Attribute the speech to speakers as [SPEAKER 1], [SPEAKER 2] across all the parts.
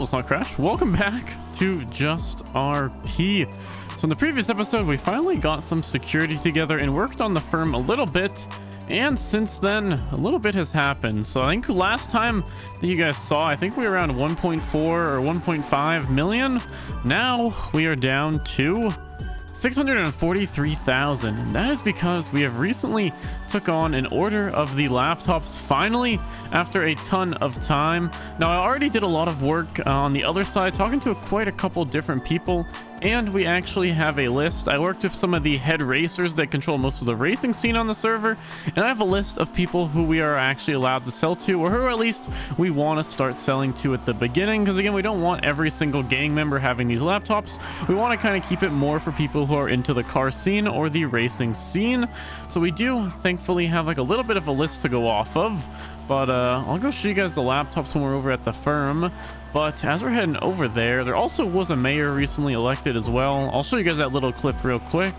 [SPEAKER 1] it's not crash. Welcome back to JustRP. So in the previous episode, we finally got some security together and worked on the firm a little bit. And since then, a little bit has happened. So I think last time that you guys saw, I think we were around 1.4 or 1.5 million. Now we are down to 643,000, and that is because we have recently took on an order of the laptops finally after a ton of time. Now I already did a lot of work on the other side, talking to quite a couple different people, and we actually have a list. I worked with some of the head racers that control most of the racing scene on the server, and I have a list of people who we are actually allowed to sell to, or who at least we want to start selling to at the beginning, because again, we don't want every single gang member having these laptops. We want to kind of keep it more for people who are into the car scene or the racing scene. So we do thankfully have like a little bit of a list to go off of, but I'll go show you guys the laptops when we're over at the firm. But as we're heading over there also was a mayor recently elected as well. I'll show you guys that little clip real quick.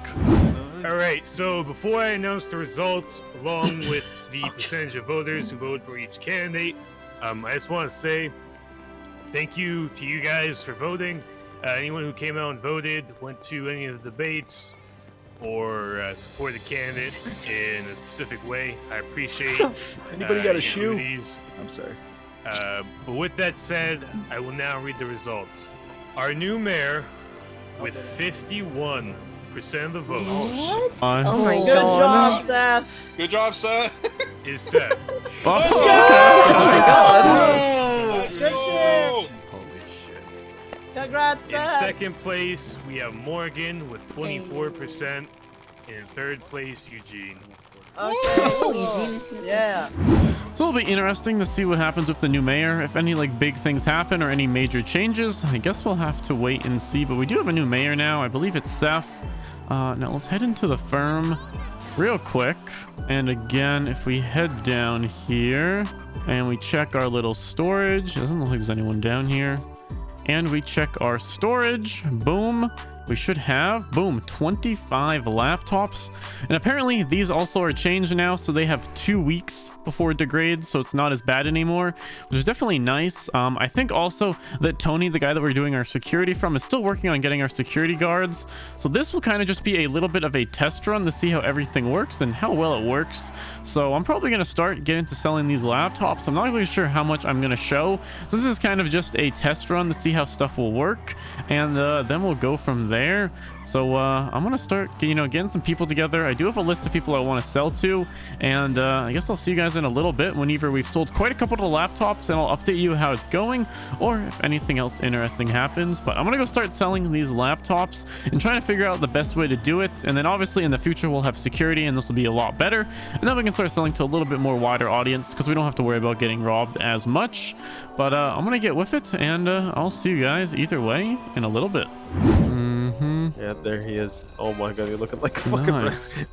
[SPEAKER 2] All right, so before I announce the results along with the percentage of voters who voted for each candidate, I just want to say thank you to you guys for voting. Anyone who came out and voted, went to any of the debates, or supported a candidate in a specific way, I appreciate.
[SPEAKER 3] Anybody got a shoe?
[SPEAKER 2] Duties.
[SPEAKER 3] I'm sorry.
[SPEAKER 2] But with that said, I will now read the results. Our new mayor, with 51% of the votes,
[SPEAKER 4] What?
[SPEAKER 1] Oh
[SPEAKER 4] my
[SPEAKER 3] Good
[SPEAKER 4] god.
[SPEAKER 3] job, Seth.
[SPEAKER 5] Good job, Seth.
[SPEAKER 2] is Seth.
[SPEAKER 1] Oh,
[SPEAKER 5] Let's
[SPEAKER 1] okay.
[SPEAKER 4] Oh my god.
[SPEAKER 5] Let's
[SPEAKER 3] Good
[SPEAKER 5] go.
[SPEAKER 2] Holy shit.
[SPEAKER 3] Congrats,
[SPEAKER 2] In
[SPEAKER 3] Seth.
[SPEAKER 2] second place, we have Morgan with 24%. In third place, Eugene.
[SPEAKER 3] Okay.
[SPEAKER 4] Oh, Eugene.
[SPEAKER 3] Yeah.
[SPEAKER 1] So it'll be interesting to see what happens with the new mayor. If any like big things happen or any major changes, I guess we'll have to wait and see. But we do have a new mayor now. I believe it's Seth. Now let's head into the firm real quick. And again, if we head down here and we check our little storage, doesn't look like there's anyone down here. And we check our storage, boom. We should have, boom, 25 laptops. And apparently these also are changed now, so they have 2 weeks before it degrades, so it's not as bad anymore, which is definitely nice. I think also that Tony, the guy that we're doing our security from, is still working on getting our security guards. So this will kind of just be a little bit of a test run to see how everything works and how well it works. So I'm probably going to start getting to selling these laptops. I'm not really sure how much I'm going to show. So this is kind of just a test run to see how stuff will work, and then we'll go from there. So I'm gonna start getting some people together. I do have a list of people I want to sell to, and I guess I'll see you guys in a little bit whenever we've sold quite a couple of the laptops, and I'll update you how it's going or if anything else interesting happens. But I'm gonna go start selling these laptops and trying to figure out the best way to do it, and then obviously in the future we'll have security and this will be a lot better, and then we can start selling to a little bit more wider audience because we don't have to worry about getting robbed as much. But I'm gonna get with it, and I'll see you guys either way in a little bit.
[SPEAKER 3] Yeah, there he is. Oh my god, you're looking like a fucking
[SPEAKER 1] Nice.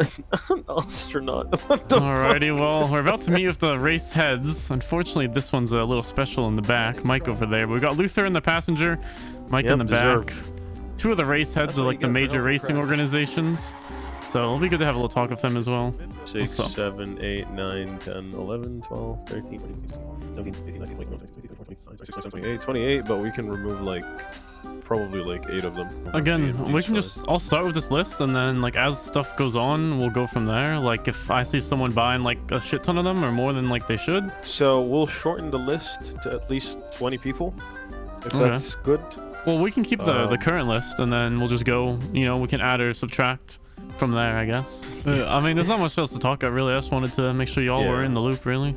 [SPEAKER 3] an astronaut. What the
[SPEAKER 1] Alrighty, well, we're about to meet with the race heads. Unfortunately, this one's a little special in the back. Mike over there. But we got Luther in the passenger, Mike in the back. Two of the race heads
[SPEAKER 3] That's
[SPEAKER 1] are
[SPEAKER 3] what
[SPEAKER 1] like
[SPEAKER 3] you
[SPEAKER 1] the
[SPEAKER 3] get for
[SPEAKER 1] major
[SPEAKER 3] helping
[SPEAKER 1] racing
[SPEAKER 3] crash.
[SPEAKER 1] organizations. So it'll be good to have a little talk with them as well.
[SPEAKER 3] 6,
[SPEAKER 1] What's up?
[SPEAKER 3] 7, 8, 9, 10, 11, 12, 13, 14, 17, 18, 19, 20, 21, 22, 28, but we can remove like probably like 8 of them.
[SPEAKER 1] Again, we can just, I'll start with this list, and then like as stuff goes on, we'll go from there. Like if I see someone buying like a shit ton of them or more than like they should.
[SPEAKER 3] So we'll shorten the list to at least 20 people, if
[SPEAKER 1] Okay.
[SPEAKER 3] that's good.
[SPEAKER 1] Well, we can keep the current list, and then we'll just go, we can add or subtract from there, I guess. I mean, there's not much else to talk about, really. I just wanted to make sure y'all were in the loop, really.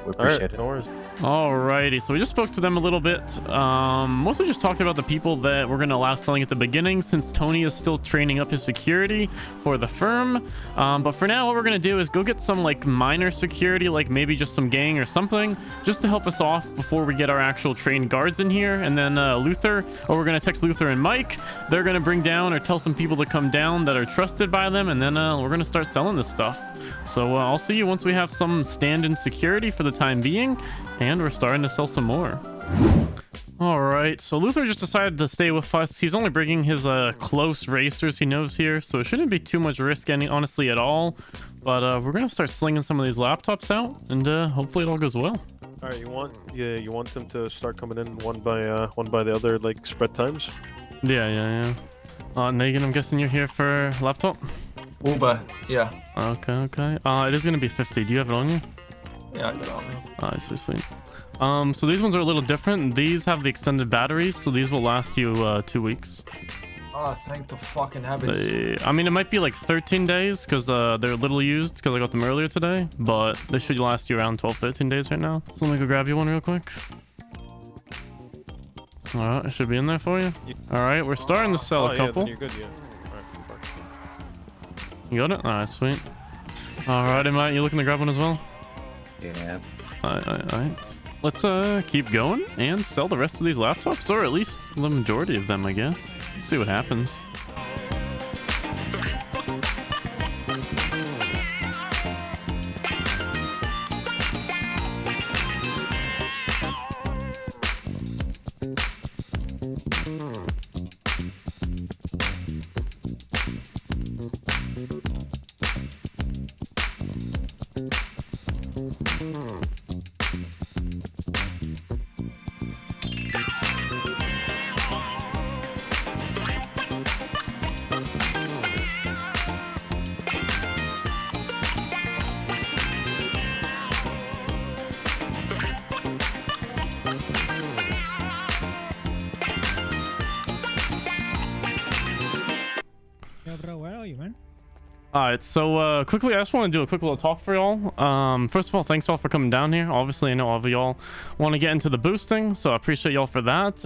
[SPEAKER 5] We appreciate it.
[SPEAKER 3] No worries.
[SPEAKER 1] Alrighty, so we just spoke to them a little bit. Mostly just talked about the people that we're going to allow selling at the beginning, since Tony is still training up his security for the firm. But for now, what we're going to do is go get some like minor security, like maybe just some gang or something, just to help us off before we get our actual trained guards in here. And then Luther, or we're going to text Luther and Mike. They're going to bring down or tell some people to come down that are trusted by them, and then we're going to start selling this stuff. So I'll see you once we have some stand-in security for the time being, and we're starting to sell some more. All right, so Luther just decided to stay with us. He's only bringing his close racers he knows here, so it shouldn't be too much risk honestly at all. But we're gonna start slinging some of these laptops out, and hopefully it all goes well.
[SPEAKER 3] All right, you want them to start coming in one by the other, like spread times.
[SPEAKER 1] Yeah. Negan, I'm guessing you're here for laptop.
[SPEAKER 6] Uber, yeah.
[SPEAKER 1] Okay. It is gonna be 50. Do you have it on you?
[SPEAKER 6] Yeah, I got it on me.
[SPEAKER 1] Alright, sweet. So these ones are a little different. These have the extended batteries, so these will last you 2 weeks.
[SPEAKER 6] Oh, thank the fucking heavens.
[SPEAKER 1] I mean, it might be like 13 days because they're a little used because I got them earlier today, but they should last you around 12-13 days right now. So let me go grab you one real quick. Alright, it should be in there for you. Alright, we're starting to sell a couple.
[SPEAKER 3] Yeah, then you're good, yeah. Alright,
[SPEAKER 1] You got it? Alright, sweet. Alrighty, Matt, you looking to grab one as well?
[SPEAKER 5] Yeah.
[SPEAKER 1] Alright. Let's keep going and sell the rest of these laptops, or at least the majority of them, I guess. Let's see what happens. Alright, so quickly, I just want to do a quick little talk for y'all. First of all, thanks all for coming down here. Obviously, I know all of y'all want to get into the boosting, so I appreciate y'all for that.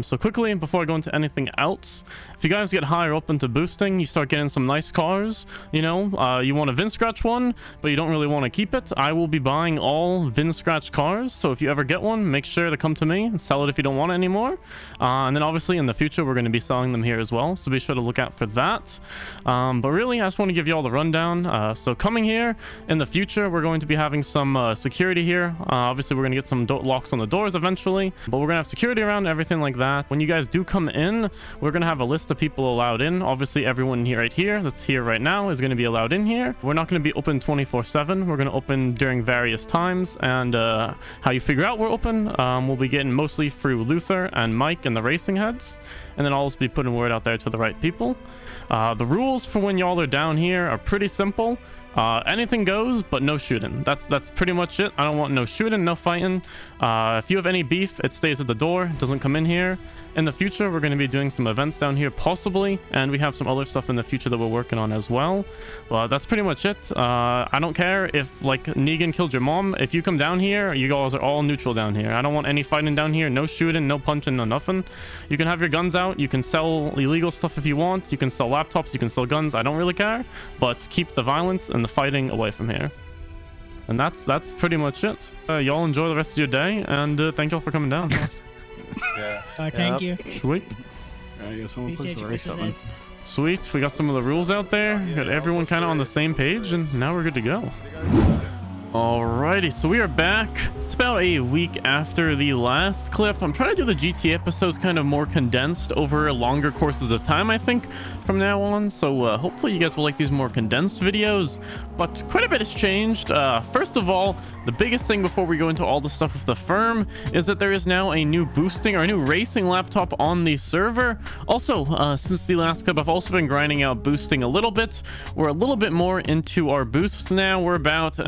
[SPEAKER 1] So quickly, before I go into anything else, if you guys get higher up into boosting, you start getting some nice cars, you know, you want a Vin Scratch one, but you don't really want to keep it. I will be buying all Vin Scratch cars, so if you ever get one, make sure to come to me and sell it if you don't want it anymore. And then obviously in the future, we're going to be selling them here as well, so be sure to look out for that. But really, I just want to give you all the rundown. So coming here in the future, we're going to be having some security here. Obviously, we're going to get some locks on the doors eventually, but we're going to have security around everything like that. When you guys do come in, we're going to have a list of people allowed in. Obviously, everyone here right here that's here right now is going to be allowed in here. We're not going to be open 24/7. We're going to open during various times, and how you figure out we're open, we'll be getting mostly through Luther and Mike and the racing heads, and then I'll also be putting word out there to the right people. The rules for when y'all are down here are pretty simple. Anything goes, but no shooting. That's pretty much it. I don't want no shooting, no fighting. If you have any beef, it stays at the door. It doesn't come in here. In the future, we're going to be doing some events down here, possibly, and we have some other stuff in the future that we're working on as well. Well, that's pretty much it. I don't care if, like, Negan killed your mom. If you come down here, you guys are all neutral down here. I don't want any fighting down here. No shooting, no punching, no nothing. You can have your guns out. You can sell illegal stuff if you want. You can sell laptops. You can sell guns. I don't really care. But keep the violence and the fighting away from here. And that's pretty much it. Y'all enjoy the rest of your day, and thank y'all for coming down.
[SPEAKER 5] Yeah.
[SPEAKER 7] Thank you.
[SPEAKER 1] Sweet.
[SPEAKER 7] Yeah, someone push the race button.
[SPEAKER 1] Sweet. We got some of the rules out there. Got everyone kind of on the same page, and now we're good to go. Alrighty, so we are back. It's about a week after the last clip. I'm trying to do the GT episodes kind of more condensed over longer courses of time, I think, from now on. So hopefully you guys will like these more condensed videos. But quite a bit has changed. First of all, the biggest thing before we go into all the stuff with the firm is that there is now a new boosting or a new racing laptop on the server. Also, since the last clip, I've also been grinding out boosting a little bit. We're a little bit more into our boosts now. We're about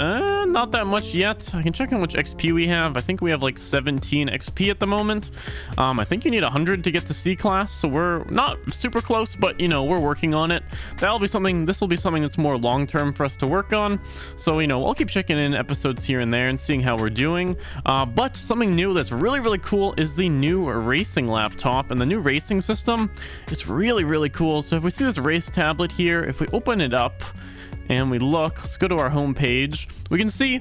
[SPEAKER 1] not that much yet. I can check on which XP we have. I think we have like 17 XP at the moment. I think you need 100 to get to C class, so we're not super close, but you know, we're working on it. That'll be something, this will be something that's more long-term for us to work on. So, you know, I'll keep checking in episodes here and there and seeing how we're doing. But something new that's really, really cool is the new racing laptop and the new racing system. It's really, really cool. So if we see this race tablet here, if we open it up and we look, let's go to our home page, we can see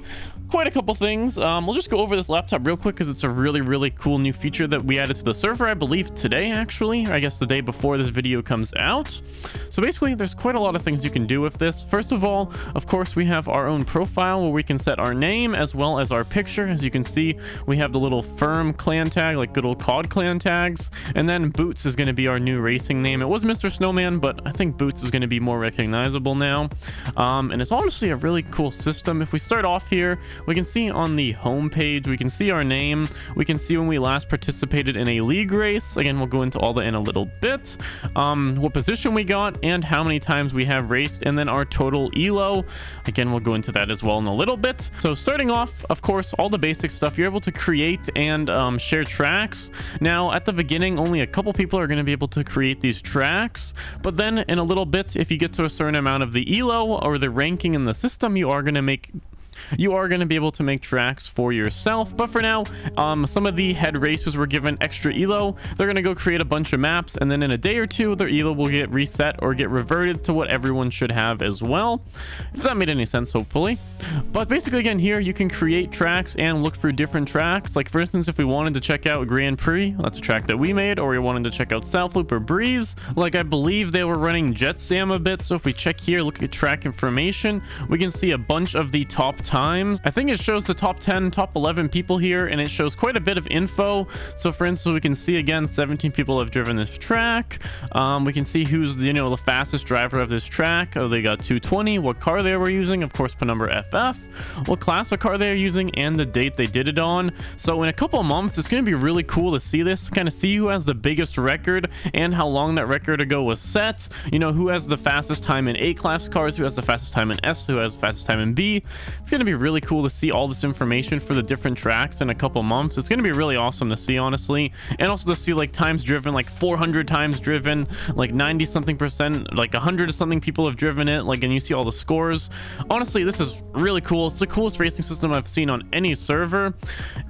[SPEAKER 1] quite a couple things. We'll just go over this laptop real quick because it's a really, really cool new feature that we added to the server, I believe today, actually. I guess the day before this video comes out. So basically, there's quite a lot of things you can do with this. First of all, of course, we have our own profile where we can set our name as well as our picture. As you can see, we have the little firm clan tag, like good old COD clan tags. And then Boots is going to be our new racing name. It was Mr. Snowman, but I think Boots is going to be more recognizable now. And it's honestly a really cool system. If we start off here, we can see on the home page, we can see our name, we can see when we last participated in a league race. Again, we'll go into all that in a little bit. What position we got and how many times we have raced, and then our total elo. Again, we'll go into that as well in a little bit. So starting off, of course, all the basic stuff. You're able to create and share tracks. Now at the beginning, only a couple people are going to be able to create these tracks, but then in a little bit, if you get to a certain amount of the elo or the ranking in the system, you are going to be able to make tracks for yourself. But for now, some of the head racers were given extra elo. They're going to go create a bunch of maps, and then in a day or two, their elo will get reset or get reverted to what everyone should have as well. If that made any sense, hopefully. But basically, again, here you can create tracks and look for different tracks. Like for instance, if we wanted to check out Grand Prix, that's a track that we made, or we wanted to check out South Loop or Breeze, like I believe they were running Jet Sam a bit. So if we check here, look at track information, we can see a bunch of the top times. I think it shows the top 10, top 11 people here, and it shows quite a bit of info. So for instance, we can see again 17 people have driven this track. We can see who's the fastest driver of this track. Oh, they got 220, what car they were using, of course, number FF, what class of car they're using, and the date they did it on. So in a couple of months, it's going to be really cool to see this, kind of see who has the biggest record and how long that record ago was set. Who has the fastest time in A class cars, who has the fastest time in S, who has the fastest time in B. It's going to be really cool to see all this information for the different tracks in a couple months. It's going to be really awesome to see, honestly, and also to see like times driven, like 400 times driven, like 90 something percent, like 100 something people have driven it, like, and you see all the scores. Honestly, this is really cool. It's the coolest racing system I've seen on any server.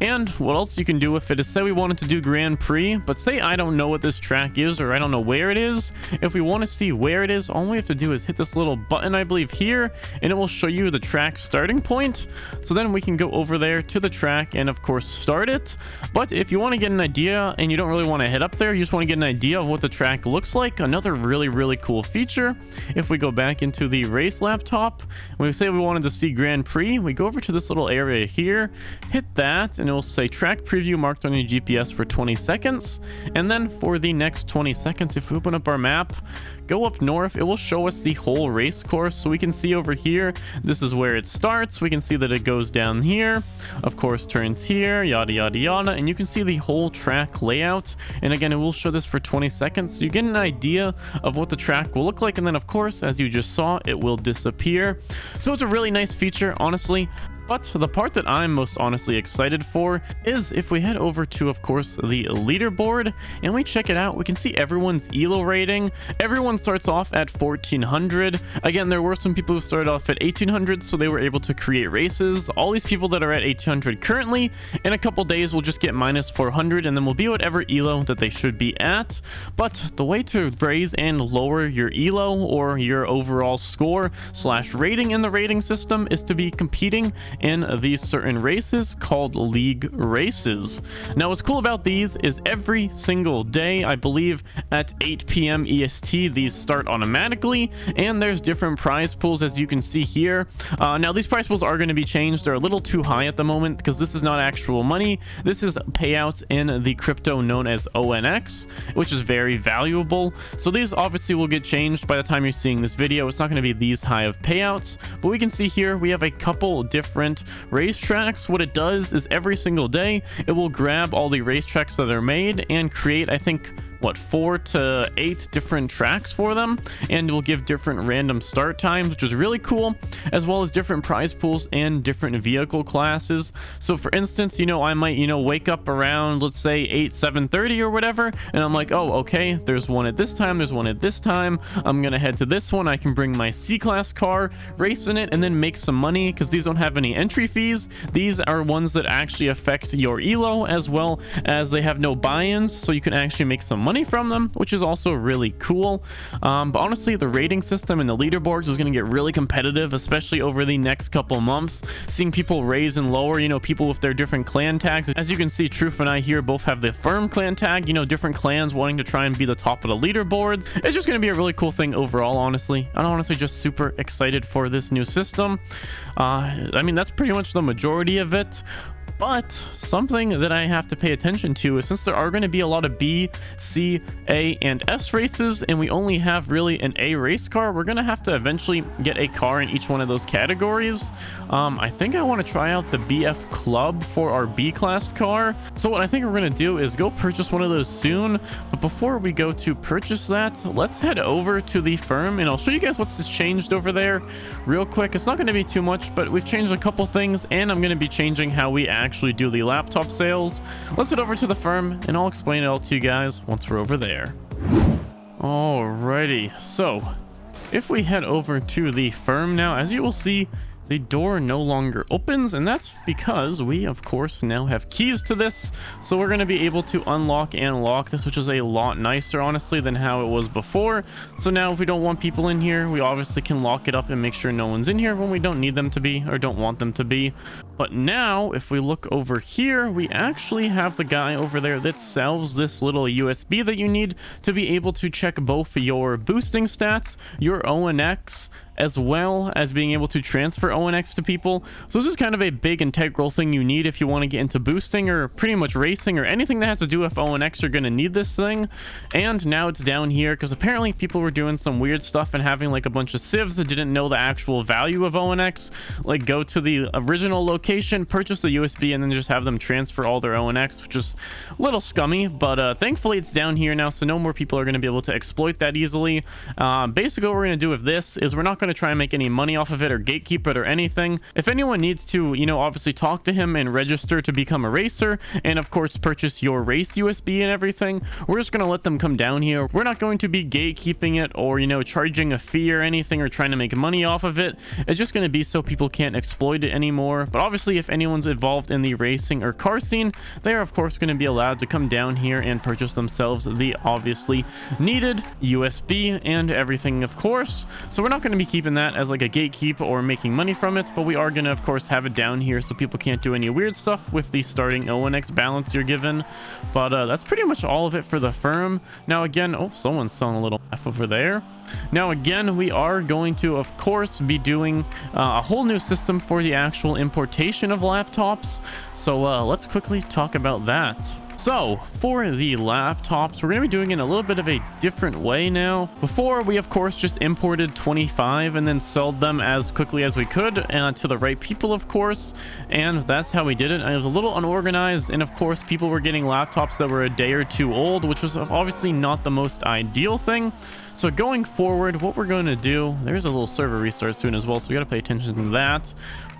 [SPEAKER 1] And what else you can do with it is, say we wanted to do Grand Prix, but say I don't know what this track is, or I don't know where it is. If we want to see where it is, all we have to do is hit this little button, I believe here, and it will show you the track starting point. So then we can go over there to the track and of course start it. But if you want to get an idea and you don't really want to head up there, you just want to get an idea of what the track looks like, another really cool feature, if we go back into the race laptop, when we say we wanted to see Grand Prix, we go over to this little area here, hit that, and it will say track preview marked on your GPS for 20 seconds. And then for the next 20 seconds, if we open up our map, go up north, it will show us the whole race course. So we can see over here, this is where it starts. We can see that it goes down here, of course turns here, yada yada, and you can see the whole track layout. And again, it will show this for 20 seconds, so you get an idea of what the track will look like. And then of course, as you just saw, it will disappear. So it's a really nice feature, honestly. But the part that I'm most honestly excited for is if we head over to, of course, the leaderboard and we check it out, we can see everyone's elo rating. Everyone starts off at 1400. Again, there were some people who started off at 1800, so they were able to create races. All these people that are at 1800 currently, in a couple days, will just get minus 400, and then will be whatever elo that they should be at. But the way to raise and lower your elo, or your overall score / rating in the rating system, is to be competing in these certain races called league races. Now what's cool about these is every single day, I believe at 8 p.m. EST, these start automatically, and there's different prize pools, as you can see here. Now these prize pools are going to be changed. They're a little too high at the moment because this is not actual money. This is payouts in the crypto known as ONX, which is very valuable. So these obviously will get changed by the time you're seeing this video. It's not going to be these high of payouts, but we can see here we have a couple different racetracks. What it does is every single day it will grab all the racetracks that are made and create, I think, 4 to 8 different tracks for them, and will give different random start times, which is really cool, as well as different prize pools and different vehicle classes. So for instance, I might wake up around, let's say 7:30 or whatever, and I'm like, oh, okay, there's one at this time, there's one at this time, I'm gonna head to this one. I can bring my C-class car, race in it, and then make some money, because these don't have any entry fees. These are ones that actually affect your elo, as well as they have no buy-ins, so you can actually make some money from them, which is also really cool. But honestly, the rating system and the leaderboards is going to get really competitive, especially over the next couple months, seeing people raise and lower, people with their different clan tags. As you can see, Truth and I here both have the firm clan tag, different clans wanting to try and be the top of the leaderboards. It's just going to be a really cool thing overall, honestly. I'm honestly just super excited for this new system. I mean, that's pretty much the majority of it. But something that I have to pay attention to is, since there are going to be a lot of B, C, A, and S races, and we only have really an A race car, we're going to have to eventually get a car in each one of those categories. I think I want to try out the BF Club for our B class car. So what I think we're going to do is go purchase one of those soon. But before we go to purchase that, let's head over to the firm and I'll show you guys what's changed over there real quick. It's not going to be too much, but we've changed a couple things, and I'm going to be changing how we actually do the laptop sales. Let's head over to the firm and I'll explain it all to you guys once we're over there. Alrighty, so if we head over to the firm now, as you will see, the door no longer opens, and that's because we of course now have keys to this, so we're going to be able to unlock and lock this, which is a lot nicer honestly than how it was before. So now if we don't want people in here, we obviously can lock it up and make sure no one's in here when we don't need them to be or don't want them to be. But now if we look over here, we actually have the guy over there that sells this little USB that you need to be able to check both your boosting stats, your ONX, as well as being able to transfer ONX to people. So this is kind of a big integral thing you need if you want to get into boosting or pretty much racing or anything that has to do with ONX. You're going to need this thing. And now it's down here because apparently people were doing some weird stuff and having like a bunch of civs that didn't know the actual value of ONX, like go to the original location, purchase the USB, and then just have them transfer all their ONX, which is a little scummy. But thankfully it's down here now, so no more people are going to be able to exploit that easily. Basically what we're going to do with this is we're not going to try and make any money off of it or gatekeep it or anything. If anyone needs to, you know, obviously talk to him and register to become a racer and of course purchase your race USB and everything, we're just going to let them come down here. We're not going to be gatekeeping it or, you know, charging a fee or anything or trying to make money off of it. It's just going to be so people can't exploit it anymore. But obviously if anyone's involved in the racing or car scene, they are of course going to be allowed to come down here and purchase themselves the obviously needed USB and everything, of course. So we're not going to be keeping that as like a gatekeep or making money from it, but we are going to of course have it down here so people can't do any weird stuff with the starting ONX balance you're given. But that's pretty much all of it for the firm. Now again, oh, someone's selling a little F over there. Now again, we are going to of course be doing a whole new system for the actual importation of laptops, so let's quickly talk about that. So for the laptops, we're going to be doing it in a little bit of a different way now. Before, we of course just imported 25 and then sold them as quickly as we could to the right people, of course, and that's how we did it. And it was a little unorganized, and of course people were getting laptops that were a day or two old, which was obviously not the most ideal thing. So going forward, what we're going to do, there's a little server restart soon as well, so we got to pay attention to that.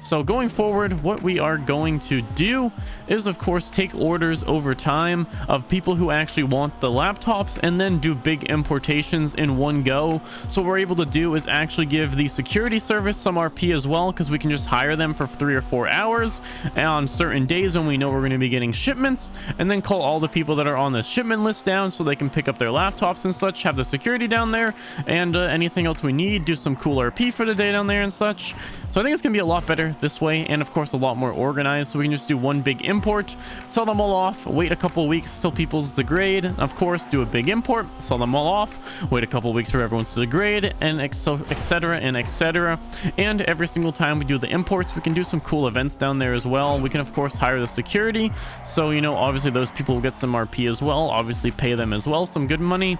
[SPEAKER 1] So going forward, what we are going to do is of course take orders over time of people who actually want the laptops and then do big importations in one go. So what we're able to do is actually give the security service some RP as well, because we can just hire them for 3 or 4 hours on certain days when we know we're going to be getting shipments, and then call all the people that are on the shipment list down so they can pick up their laptops and such, have the security down there, and anything else we need, do some cool RP for the day down there and such. So I think it's going to be a lot better this way, and of course a lot more organized, so we can just do one big import, sell them all off, wait a couple weeks till people's degrade, of course do a big import, sell them all off, wait a couple weeks for everyone's to degrade, and etc and etc. And every single time we do the imports, we can do some cool events down there as well. We can of course hire the security, so you know, obviously those people will get some RP as well, obviously pay them as well some good money.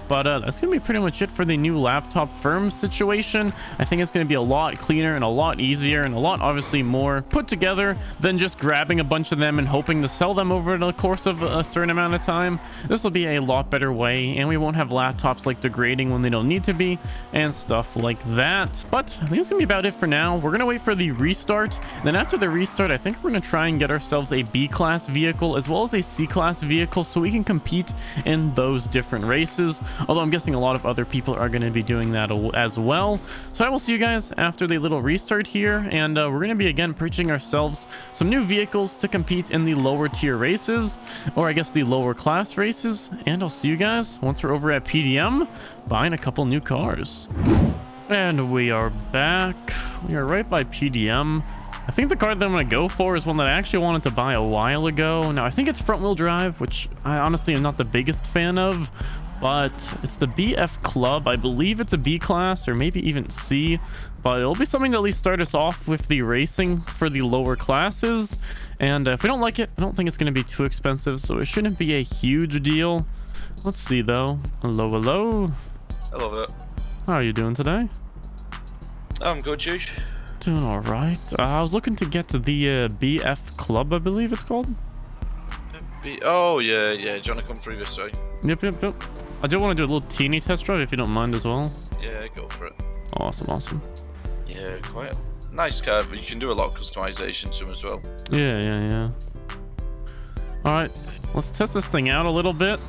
[SPEAKER 1] But that's gonna be pretty much it for the new laptop firm situation. I think it's gonna be a lot cleaner and a lot easier and a lot obviously more put together than just grabbing a bunch of them and hoping to sell them over the course of a certain amount of time. This will be a lot better way, and we won't have laptops like degrading when they don't need to be and stuff like that. But I think it's gonna be about it for now. We're gonna wait for the restart, and then after the restart I think we're gonna try and get ourselves a B class vehicle as well as a C class vehicle so we can compete in those different races. Although I'm guessing a lot of other people are going to be doing that as well. So I will see you guys after the little restart here, and we're going to be again purchasing ourselves some new vehicles to compete in the lower tier races, or I guess the lower class races, and I'll see you guys once we're over at PDM buying a couple new cars. And we are back. We are right by PDM. I think the car that I'm going to go for is one that I actually wanted to buy a while ago. Now I think it's front wheel drive, which I honestly am not the biggest fan of, but it's the BF Club. I believe it's a B class or maybe even C, but it'll be something to at least start us off with the racing for the lower classes. And if we don't like it, I don't think it's going to be too expensive, so it shouldn't be a huge deal. Let's see though. Hello, hello.
[SPEAKER 8] Hello there.
[SPEAKER 1] How are you doing today?
[SPEAKER 8] I'm good, you?
[SPEAKER 1] Doing all right. I was looking to get to the BF Club, I believe it's called.
[SPEAKER 8] Oh, yeah. Do you want to come through this way?
[SPEAKER 1] Yep. I do want to do a little teeny test drive if you don't mind as well.
[SPEAKER 8] Yeah, go for it.
[SPEAKER 1] Awesome.
[SPEAKER 8] Yeah, quite a nice car, but you can do a lot of customization to them as well.
[SPEAKER 1] Yeah. All right, let's test this thing out a little bit.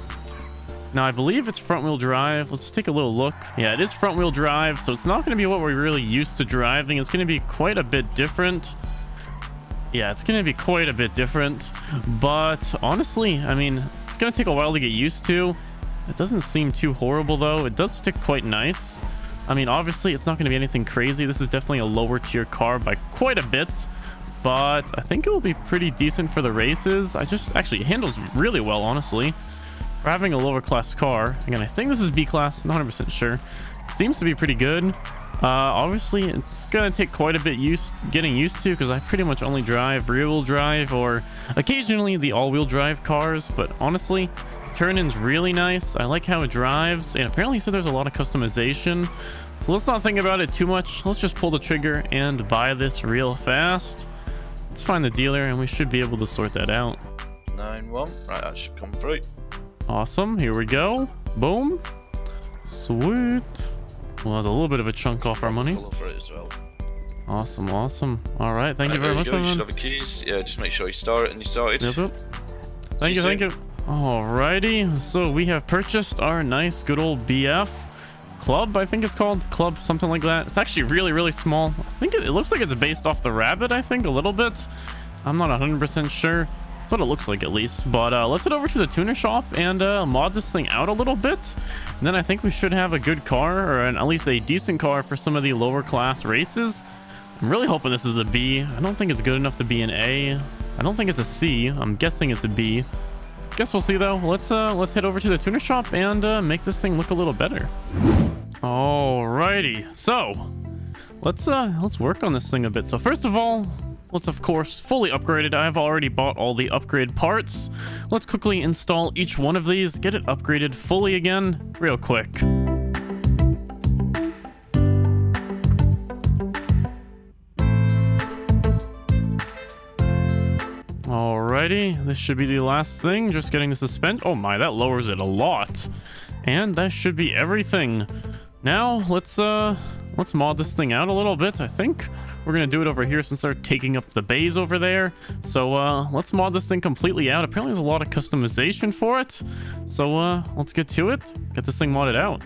[SPEAKER 1] Now, I believe it's front-wheel drive. Let's take a little look. Yeah, it is front-wheel drive, so it's not going to be what we're really used to driving. It's going to be quite a bit different. Yeah, it's going to be quite a bit different. But honestly, I mean, it's going to take a while to get used to. It doesn't seem too horrible, though. It does stick quite nice. I mean, obviously, it's not going to be anything crazy. This is definitely a lower-tier car by quite a bit. But I think it will be pretty decent for the races. Actually, it handles really well, honestly. For having a lower class car. Again, I think this is B class, not 100% sure. Seems to be pretty good. Obviously, it's gonna take quite a bit getting used to, because I pretty much only drive rear-wheel drive or occasionally the all-wheel drive cars. But honestly, turn-in's really nice. I like how it drives, and apparently so there's a lot of customization. So let's not think about it too much. Let's just pull the trigger and buy this real fast. Let's find the dealer, and we should be able to sort that out.
[SPEAKER 8] 9-1. Right, that should come through.
[SPEAKER 1] Awesome. Here we go. Boom. Sweet. Well, that's a little bit of a chunk off our money.
[SPEAKER 8] For it as well.
[SPEAKER 1] Awesome. All right. Thank you very much,
[SPEAKER 8] You should have the keys. Yeah, just make sure you start it and you started.
[SPEAKER 1] Yep. Thank you. Alrighty. So we have purchased our nice good old BF Club. I think it's called Club, something like that. It's actually really small. I think it looks like it's based off the Rabbit, I think, a little bit. I'm not 100% sure. That's what it looks like, at least. But let's head over to the tuner shop and mod this thing out a little bit. And then I think we should have a good car, or at least a decent car for some of the lower class races. I'm really hoping this is a B. I don't think it's good enough to be an A. I don't think it's a C. I'm guessing it's a B. Guess we'll see, though. Let's head over to the tuner shop and make this thing look a little better. Alrighty. So let's work on this thing a bit. So first of all, let's of course fully upgrade it. I've already bought all the upgrade parts. Let's quickly install each one of these, get it upgraded fully again real quick. Alrighty, this should be the last thing. Just getting the suspension. Oh my, that lowers it a lot. And that should be everything. Now let's mod this thing out a little bit. I think we're gonna do it over here since they're taking up the bays over there. So let's mod this thing completely out. Apparently there's a lot of customization for it. So let's get to it. Get this thing modded out.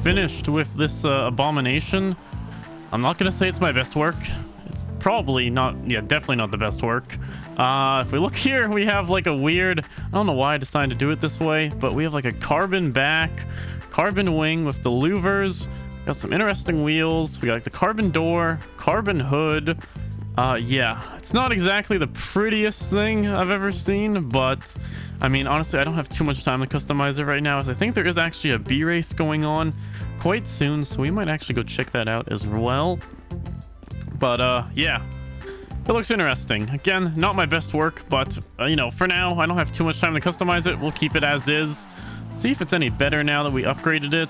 [SPEAKER 1] Finished with this abomination. I'm not gonna say it's my best work. It's probably not, yeah, definitely not the best work. If we look here, we have like a weird, I don't know why I decided to do it this way, but we have like a carbon back, carbon wing with the louvers, Got some interesting wheels. We got like the carbon door, carbon hood. Yeah, it's not exactly the prettiest thing I've ever seen, but I mean, honestly, I don't have too much time to customize it right now, as I think there is actually a B race going on quite soon, so we might actually go check that out as well. But yeah, it looks interesting. Again, not my best work, but you know, for now, I don't have too much time to customize it. We'll keep it as is. See if it's any better now that we upgraded it.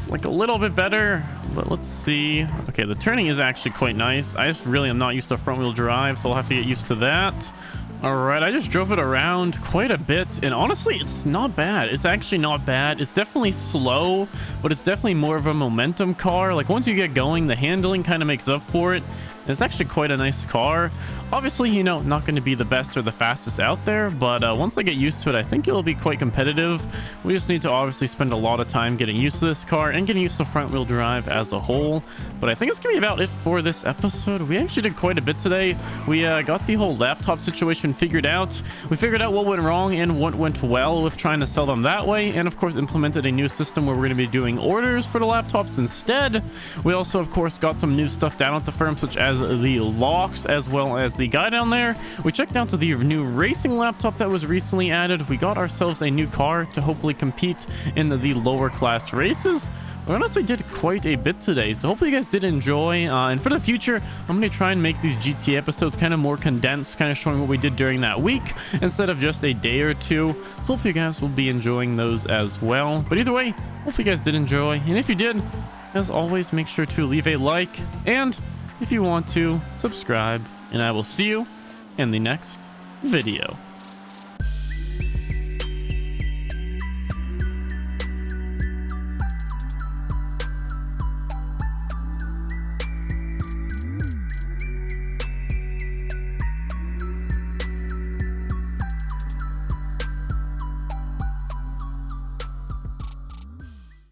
[SPEAKER 1] Like a little bit better, but let's see. Okay, the turning is actually quite nice. I just really am not used to front wheel drive, so I'll have to get used to that. All right, I just drove it around quite a bit, and honestly, it's not bad. It's actually not bad. It's definitely slow, but it's definitely more of a momentum car. Like once you get going, the handling kind of makes up for it. It's actually quite a nice car. Obviously, you know, not going to be the best or the fastest out there, but once I get used to it, I think it'll be quite competitive. We just need to obviously spend a lot of time getting used to this car and getting used to front wheel drive as a whole. But I think it's going to be about it for this episode. We actually did quite a bit today. We got the whole laptop situation figured out. We figured out what went wrong and what went well with trying to sell them that way, and of course implemented a new system where we're going to be doing orders for the laptops instead. We also, of course, got some new stuff down at the firm, such as the locks as well as the guy down there. We checked out the new racing laptop that was recently added. We got ourselves a new car to hopefully compete in the lower class races. We honestly did quite a bit today, so hopefully you guys did enjoy. And for the future, I'm going to try and make these GTA episodes kind of more condensed, kind of showing what we did during that week instead of just a day or two. So hopefully you guys will be enjoying those as well. But either way, hopefully you guys did enjoy. And if you did, as always, make sure to leave a like, and if you want to, subscribe, and I will see you in the next video.